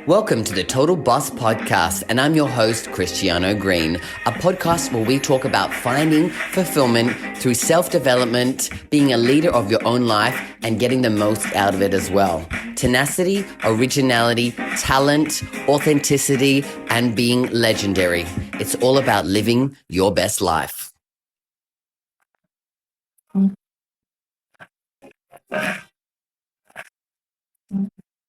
Welcome to the Total Boss Podcast, and I'm your host, Christiano Green, a podcast where we talk about finding fulfillment through self-development, being a leader of your own life, and getting the most out of it as well. Tenacity, originality, talent, authenticity, and being legendary. It's all about living your best life.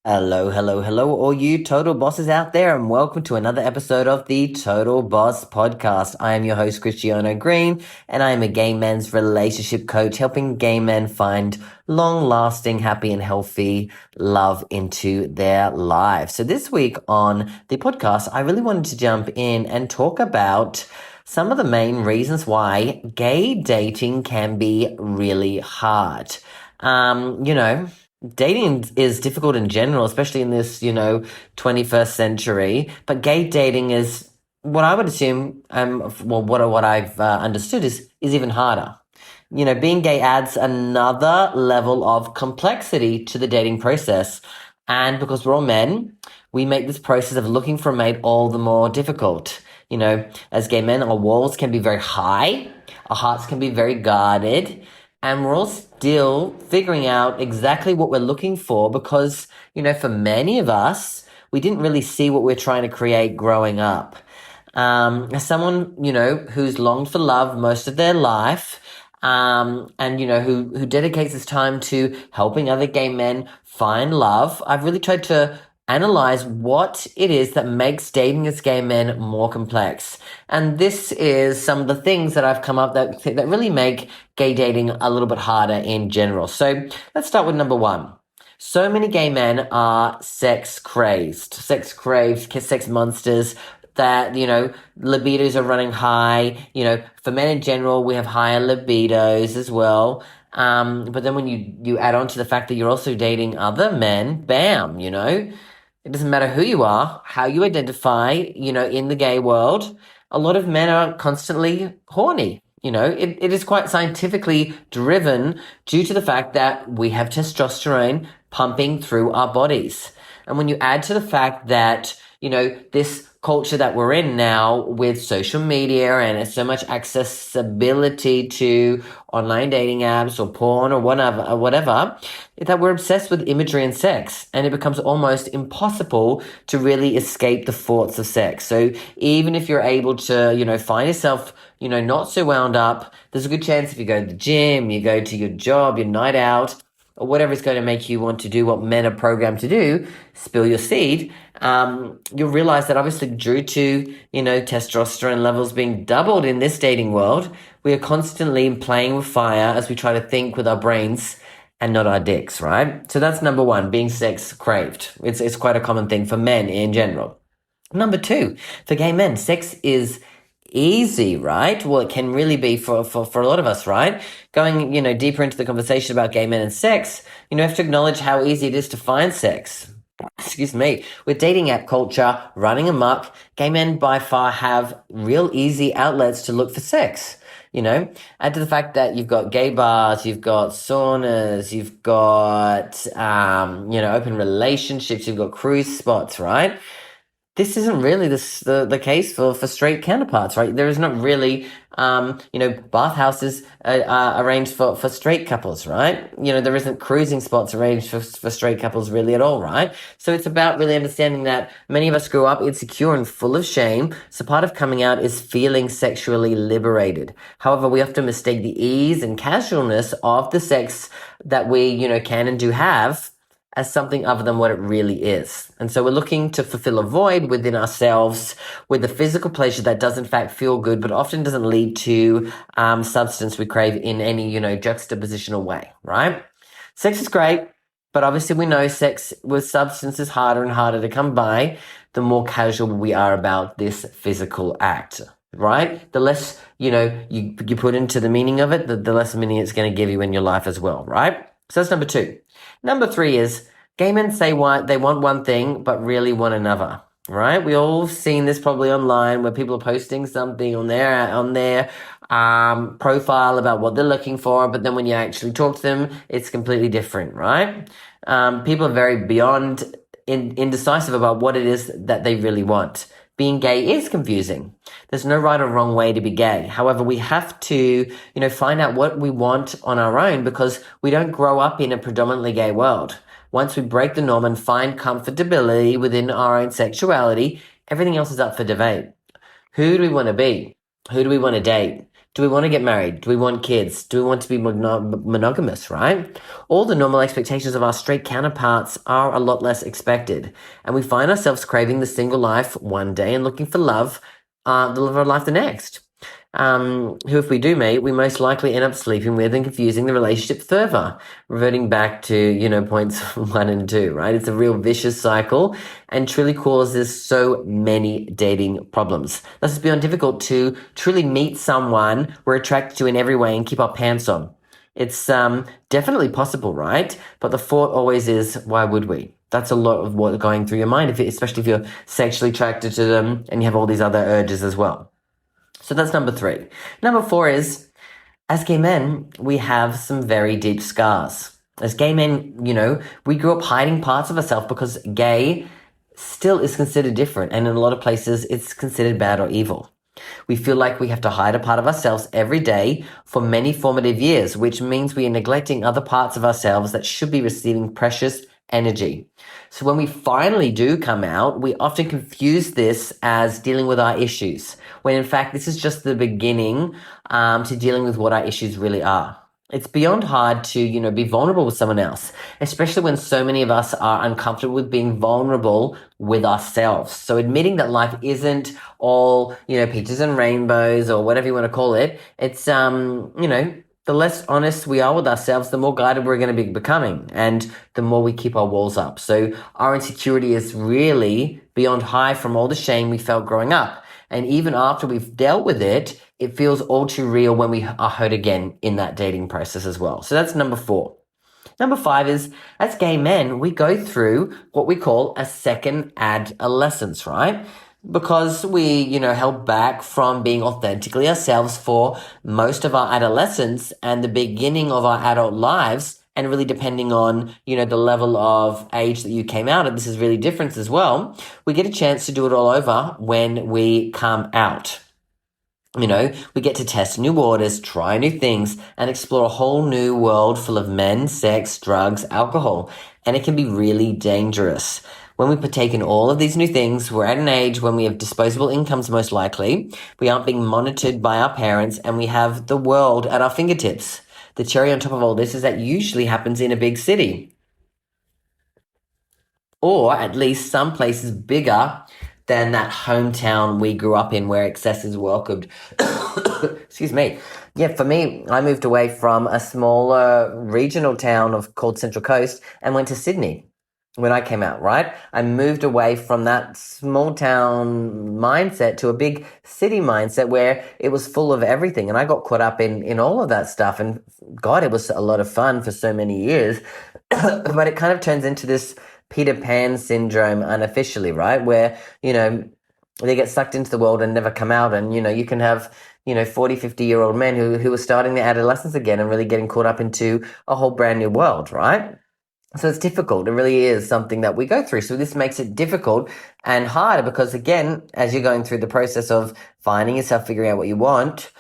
Hello, all you total bosses out there, and welcome to another episode of the Total Boss Podcast. I am your host, Christiano Green, and I am a gay men's relationship coach, helping gay men find long-lasting, happy, and healthy love into their lives. So this week on the podcast, I really wanted to jump in and talk about some of the main reasons why gay dating can be really hard. Dating is difficult in general, especially in this, 21st century. But gay dating is what I would assume, what I've understood is even harder. Being gay adds another level of complexity to the dating process. And because we're all men, we make this process of looking for a mate all the more difficult. As gay men, our walls can be very high, our hearts can be very guarded, and we're all still figuring out exactly what we're looking for because, for many of us, we didn't really see what we're trying to create growing up. As someone, who's longed for love most of their life, and, who dedicates his time to helping other gay men find love, I've really tried to analyze what it is that makes dating as gay men more complex. And this is some of the things that I've come up that really make gay dating a little bit harder in general. So let's start with number one. So many gay men are sex crazed, sex monsters that, libidos are running high. For men in general, we have higher libidos as well. But then when you add on to the fact that you're also dating other men, bam, it doesn't matter who you are, how you identify, in the gay world, a lot of men are constantly horny. It is quite scientifically driven due to the fact that we have testosterone pumping through our bodies. And when you add to the fact that, this culture that we're in now with social media and so much accessibility to online dating apps or porn or whatever, that we're obsessed with imagery and sex, and it becomes almost impossible to really escape the thoughts of sex. So even if you're able to, find yourself, not so wound up, there's a good chance if you go to the gym, you go to your job, your night out, or whatever is going to make you want to do what men are programmed to do, spill your seed, you'll realize that obviously due to, testosterone levels being doubled in this dating world, we are constantly playing with fire as we try to think with our brains and not our dicks, right? So that's number one, being sex craved. It's quite a common thing for men in general. Number two, for gay men, sex is easy, right? Well, it can really be for a lot of us, right? Going, deeper into the conversation about gay men and sex, you have to acknowledge how easy it is to find sex. Excuse me. With dating app culture running amok, gay men by far have real easy outlets to look for sex. Add to the fact that you've got gay bars, you've got saunas, you've got, open relationships, you've got cruise spots, right? This isn't really the case for straight counterparts, right? There is not really, bathhouses arranged for straight couples, right? There isn't cruising spots arranged for straight couples really at all, right? So it's about really understanding that many of us grew up insecure and full of shame. So part of coming out is feeling sexually liberated. However, we often mistake the ease and casualness of the sex that we, can and do have as something other than what it really is. And so we're looking to fulfill a void within ourselves with the physical pleasure that does in fact feel good, but often doesn't lead to substance we crave in any, juxtapositional way, right? Sex is great, but obviously we know sex with substance is harder and harder to come by the more casual we are about this physical act, right? The less, you put into the meaning of it, the less meaning it's going to give you in your life as well, right? So that's number two. Number three is gay men say they want one thing, but really want another, right? We all seen this probably online where people are posting something on their profile about what they're looking for, but then when you actually talk to them, it's completely different, right? People are very beyond indecisive about what it is that they really want. Being gay is confusing. There's no right or wrong way to be gay. However, we have to, find out what we want on our own because we don't grow up in a predominantly gay world. Once we break the norm and find comfortability within our own sexuality, everything else is up for debate. Who do we want to be? Who do we want to date? Do we want to get married? Do we want kids? Do we want to be monogamous, right? All the normal expectations of our straight counterparts are a lot less expected. And we find ourselves craving the single life one day and looking for love, the love of our life the next. Who, if we do meet, we most likely end up sleeping with and confusing the relationship further, reverting back to, points 1 and 2, right? It's a real vicious cycle and truly causes so many dating problems. Thus, it's beyond difficult to truly meet someone we're attracted to in every way and keep our pants on. It's definitely possible, right? But the thought always is, why would we? That's a lot of what's going through your mind, especially if you're sexually attracted to them and you have all these other urges as well. So that's number 3. Number 4 is, as gay men, we have some very deep scars. As gay men, we grew up hiding parts of ourselves because gay still is considered different. And in a lot of places, it's considered bad or evil. We feel like we have to hide a part of ourselves every day for many formative years, which means we are neglecting other parts of ourselves that should be receiving precious energy. So when we finally do come out, we often confuse this as dealing with our issues, when in fact, this is just the beginning to dealing with what our issues really are. It's beyond hard to, be vulnerable with someone else, especially when so many of us are uncomfortable with being vulnerable with ourselves. So admitting that life isn't all, peaches and rainbows or whatever you want to call it, it's, the less honest we are with ourselves, the more guided we're going to be becoming and the more we keep our walls up. So our insecurity is really beyond high from all the shame we felt growing up. And even after we've dealt with it, it feels all too real when we are hurt again in that dating process as well. So that's number 4. Number 5 is, as gay men, we go through what we call a second adolescence, right? Because we, held back from being authentically ourselves for most of our adolescence and the beginning of our adult lives, and really depending on, the level of age that you came out at, this is really different as well. We get a chance to do it all over when we come out. We get to test new waters, try new things, and explore a whole new world full of men, sex, drugs, alcohol, and it can be really dangerous. When we partake in all of these new things, we're at an age when we have disposable incomes most likely, we aren't being monitored by our parents, and we have the world at our fingertips. The cherry on top of all this is that usually happens in a big city. Or at least some places bigger than that hometown we grew up in where excess is welcomed. Excuse me. Yeah, for me, I moved away from a smaller regional town called Central Coast and went to Sydney. When I came out, right? I moved away from that small town mindset to a big city mindset where it was full of everything. And I got caught up in all of that stuff. And God, it was a lot of fun for so many years. But it kind of turns into this Peter Pan syndrome unofficially, right? Where, they get sucked into the world and never come out. And, you can have, 40, 50-year-old men who are starting their adolescence again and really getting caught up into a whole brand new world, right? So it's difficult. It really is something that we go through. So this makes it difficult and harder because, again, as you're going through the process of finding yourself, figuring out what you want,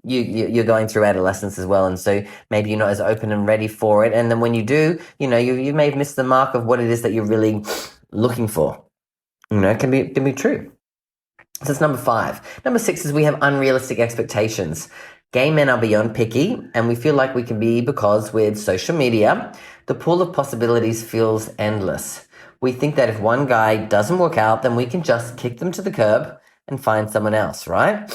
you're going through adolescence as well. And so maybe you're not as open and ready for it. And then when you do, you may have missed the mark of what it is that you're really looking for. It can be true. So that's number 5. Number 6 is we have unrealistic expectations. Gay men are beyond picky, and we feel like we can be because with social media, the pool of possibilities feels endless. We think that if one guy doesn't work out, then we can just kick them to the curb and find someone else, right?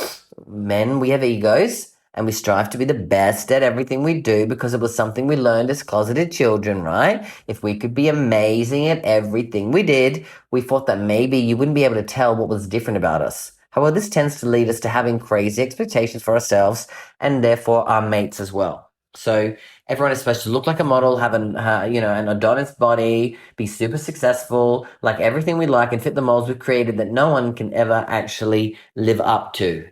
Men, we have egos, and we strive to be the best at everything we do because it was something we learned as closeted children, right? If we could be amazing at everything we did, we thought that maybe you wouldn't be able to tell what was different about us. However, this tends to lead us to having crazy expectations for ourselves and therefore our mates as well. So everyone is supposed to look like a model, have an Adonis body, be super successful, like everything we like and fit the molds we've created that no one can ever actually live up to.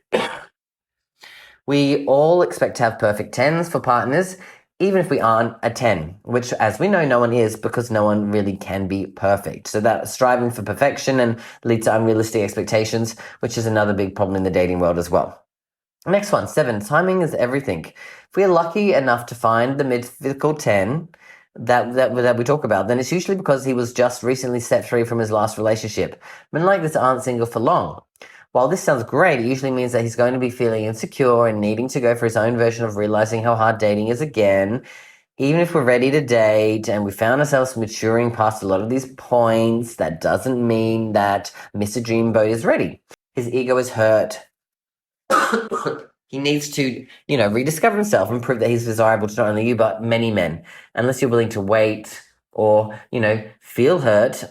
We all expect to have perfect 10s for partners, even if we aren't a 10, which, as we know, no one is, because no one really can be perfect. So that striving for perfection and leads to unrealistic expectations, which is another big problem in the dating world as well. Next one, 7, timing is everything. If we're lucky enough to find the mythical 10 that we talk about, then it's usually because he was just recently set free from his last relationship. Men like this aren't single for long. While this sounds great, it usually means that he's going to be feeling insecure and needing to go for his own version of realizing how hard dating is again. Even if we're ready to date and we found ourselves maturing past a lot of these points, that doesn't mean that Mr. Dreamboat is ready. His ego is hurt. He needs to, rediscover himself and prove that he's desirable to not only you, but many men. Unless you're willing to wait or, feel hurt,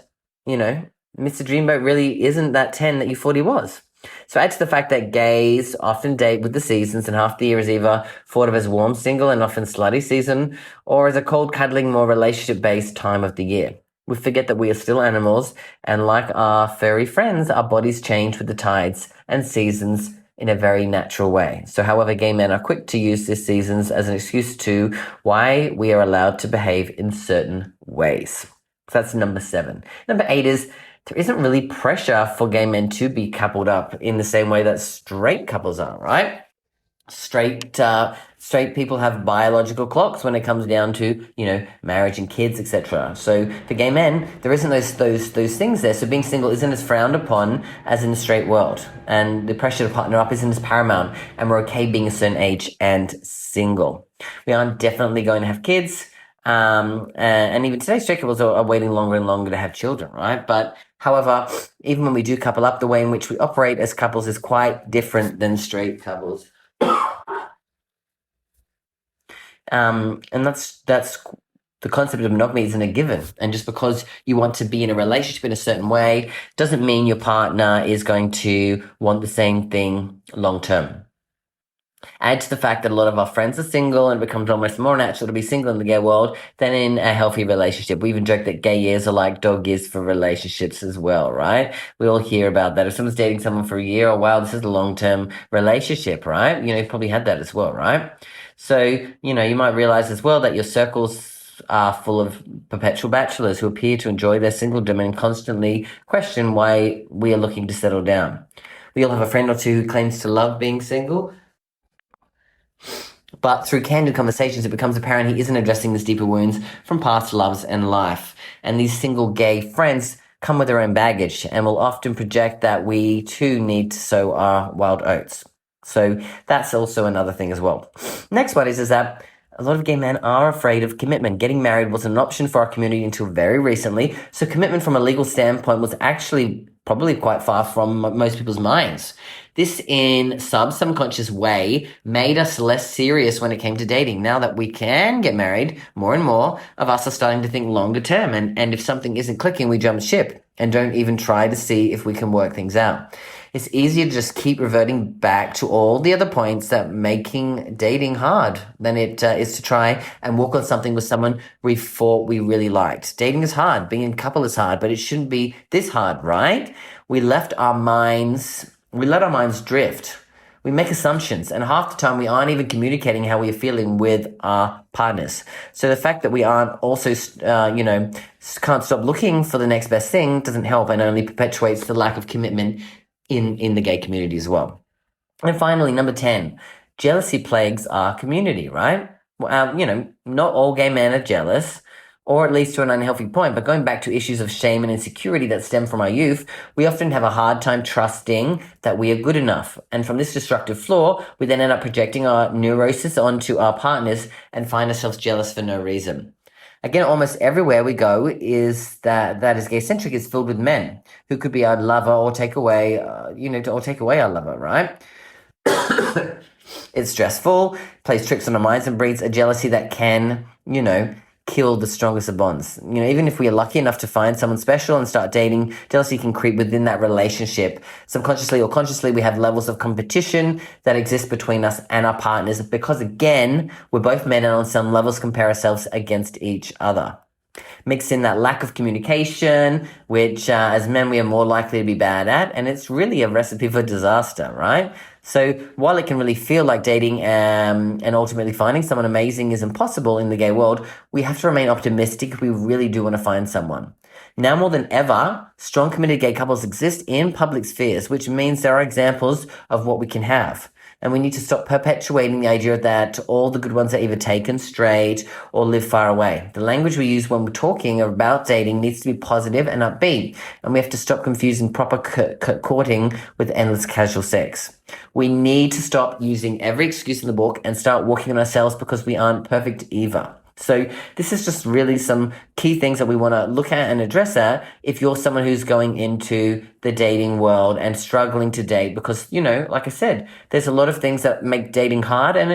Mr. Dreamboat really isn't that 10 that you thought he was. So add to the fact that gays often date with the seasons, and half the year is either thought of as warm, single, and often slutty season, or as a cold, cuddling, more relationship-based time of the year. We forget that we are still animals, and like our furry friends, our bodies change with the tides and seasons in a very natural way. So however, gay men are quick to use these seasons as an excuse to why we are allowed to behave in certain ways. So that's number 7. Number 8 is there isn't really pressure for gay men to be coupled up in the same way that straight couples are, right? Straight people have biological clocks when it comes down to, marriage and kids, etc. So for gay men, there isn't those things there. So being single isn't as frowned upon as in the straight world. And the pressure to partner up isn't as paramount. And we're okay being a certain age and single. We are definitely going to have kids. And even today, straight couples are waiting longer and longer to have children, right? But however, even when we do couple up, the way in which we operate as couples is quite different than straight couples. And that's the concept of monogamy isn't a given. And just because you want to be in a relationship in a certain way doesn't mean your partner is going to want the same thing long term. Add to the fact that a lot of our friends are single, and it becomes almost more natural to be single in the gay world than in a healthy relationship. We even joke that gay years are like dog years for relationships as well, right? We all hear about that. If someone's dating someone for a year, oh wow, this is a long-term relationship, right? You've probably had that as well, right? So, you might realize as well that your circles are full of perpetual bachelors who appear to enjoy their singledom and constantly question why we are looking to settle down. We all have a friend or two who claims to love being single, but through candid conversations, it becomes apparent he isn't addressing his deeper wounds from past loves and life. And these single gay friends come with their own baggage and will often project that we too need to sow our wild oats. So that's also another thing as well. Next one is that a lot of gay men are afraid of commitment. Getting married wasn't an option for our community until very recently. So commitment from a legal standpoint was actually probably quite far from most people's minds. This, in some subconscious way, made us less serious when it came to dating. Now that we can get married, more and more of us are starting to think longer term. And if something isn't clicking, we jump ship and don't even try to see if we can work things out. It's easier to just keep reverting back to all the other points that making dating hard than it is to try and work on something with someone we thought we really liked. Dating is hard. Being in a couple is hard, but it shouldn't be this hard, right? We let our minds drift. We make assumptions, and half the time we aren't even communicating how we are feeling with our partners. So the fact that we aren't also, can't stop looking for the next best thing doesn't help, and only perpetuates the lack of commitment in the gay community as well. And finally, number 10, jealousy plagues our community, right? Not all gay men are jealous, or at least to an unhealthy point. But going back to issues of shame and insecurity that stem from our youth, we often have a hard time trusting that we are good enough. And from this destructive flaw, we then end up projecting our neurosis onto our partners and find ourselves jealous for no reason. Again, almost everywhere we go is that is gay-centric is filled with men who could be our lover or take away, or take away our lover, right? It's stressful, plays tricks on our minds, and breeds a jealousy that can, kill the strongest of bonds. Even if we are lucky enough to find someone special and start dating, jealousy can creep within that relationship. Subconsciously or consciously, we have levels of competition that exist between us and our partners because, again, we're both men and on some levels compare ourselves against each other. Mix in that lack of communication, which as men we are more likely to be bad at, and it's really a recipe for disaster, right? So while it can really feel like dating and ultimately finding someone amazing is impossible in the gay world, we have to remain optimistic if we really do want to find someone. Now more than ever, strong committed gay couples exist in public spheres, which means there are examples of what we can have. And we need to stop perpetuating the idea that all the good ones are either taken straight or live far away. The language we use when we're talking about dating needs to be positive and upbeat. And we have to stop confusing proper courting with endless casual sex. We need to stop using every excuse in the book and start working on ourselves because we aren't perfect either. So this is just really some key things that we want to look at and address at if you're someone who's going into the dating world and struggling to date because, like I said, there's a lot of things that make dating hard and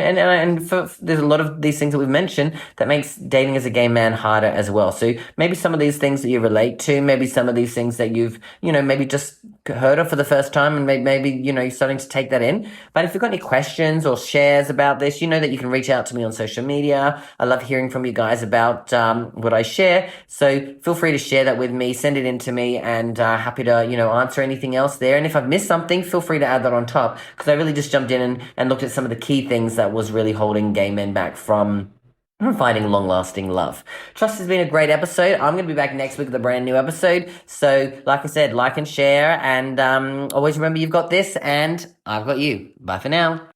there's a lot of these things that we've mentioned that makes dating as a gay man harder as well. So maybe some of these things that you relate to, maybe some of these things that you've, maybe just heard of for the first time and maybe, you're starting to take that in. But if you've got any questions or shares about this, you know that you can reach out to me on social media. I love hearing from you guys about what I share. So feel free to share that with me, send it in to me, and happy to, answer anything else there. And if I've missed something, feel free to add that on top because I really just jumped in and looked at some of the key things that was really holding gay men back from finding long-lasting love. Trust has been a great episode. I'm going to be back next week with a brand new episode. So like I said, like and share, and always remember you've got this and I've got you. Bye for now.